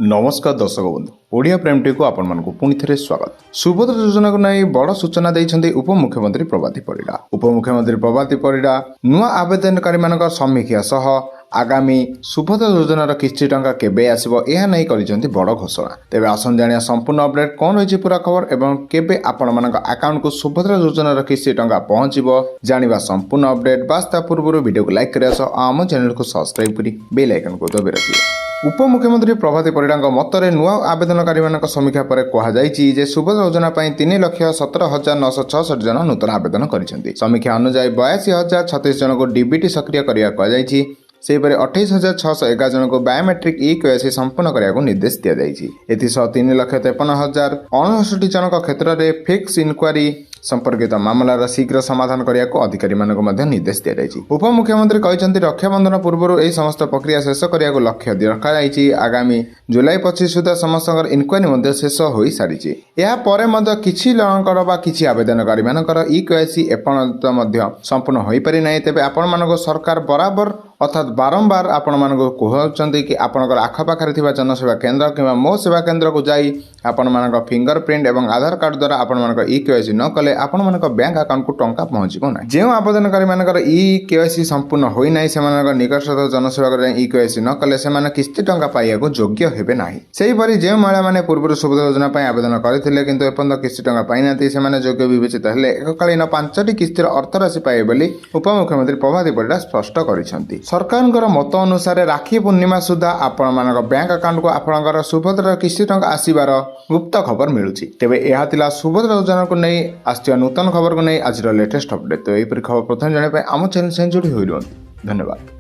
नमस्कार दर्शक बंधु ओडिया प्रेम टी को आपण मानक पुणी थे स्वागत। सुभद्रा योजना को नहीं बड़ सूचना देते उपमुख्यमंत्री प्रभाती परिडा। उपमुख्यमंत्री प्रभाती परिडा नुआ आवेदनकारी मान समीक्षा सह आगामी सुभद्रा योजनार किस्ती टंका केबे आसिबो एहा नहीं करिसेंती बड़ घोषणा। तेबे आसन जानिया संपूर्ण अपडेट कौन रही पूरा खबर एवं केबे आपण मानक अकाउंट को सुभद्रा योजनार किस्ती टंका पहुंचीबो जानिबा संपूर्ण अपडेट बास्ता पूर्व वीडियो को लाइक करिया सह आम चैनल को सब्सक्राइब करी बेल आइकन को दबाइ रखिए। उपमुख्यमंत्री प्रभाती परिडा मतरे नुआ आवेदनकारी समीक्षा पर कहुई जे सुभद्रा योजना 3,17,966 जन नूतन आवेदन करिसेंती। समीक्षा अनुसार 82,036 जन को डीबीटी सक्रिय करिया कहुई। सेहीपरि 28,611 जन को बायोमेट्रिक ई-केवाईसी संपूर्ण करने निर्देश दि जाएगी। एसह 3,53,069 जन क्षेत्र में फिक्स इनक्वारी संपर्कित मामलार शीघ्र समाधान करने को अधिकारी निर्देश दि जाएगी। उपमुख्यमंत्री कहते रक्षाबंधन पूर्व यह समस्त प्रक्रिया शेष करने को लक्ष्य रखा। आगामी जुलाई 25 सुधा समस्त इनक्वारी शेष हो सारी। यापर किसी किसी आवेदनकारी ई-केवाईसी एपर्यंत संपूर्ण हो पारि ना। तेज आपण सरकार बराबर अर्थात बारंबार आपण मानक कहते कि आपणकर आखपाखे जनसेवा केन्द्र कि मो सेवा केन्द्र को जाई आपण मानक फिंगरप्रिंट एवं आधार कार्ड द्वारा आपण मानक ई-केवाईसी न कले आपण मानक बैंक अकाउंट को टंका पहुंचबो ना। जो आवेदनकारी मानकर ई-केवाईसी संपूर्ण होई नाही सेमानक निकटस्थ जनसेवा कर ई-केवाईसी न कले सेमाने किस्ती टंका पाइया को योग्य हेबे नाही। सेही परि जे महिला माने पूर्व सुभद्रा योजना पय आवेदन करथिले किंतु एपंत किस्ती टंका पाइ नाथि सेमाने योग्य विवेचित हेले एककालीन 5टी किस्तीर अर्थ राशि पाइबे बोली उपमुख्यमंत्री प्रभाती परिडा स्पष्ट करिसेंती। सरकार मत अनुसार राखी पूर्णिमा सुधा आपण मानक बैंक अकाउंट को आपणकर सुभद्रा किस्ती टंका आसीबार गुप्त खबर मिलुची। तेबे यह थिला सुभद्रा योजना को नहीं आसिया नूतन खबर को नहीं आज लेटेस्ट अपडेट। तो यही खबर प्रथम जाने आम चैनल से जोड़ी होई। धन्यवाद।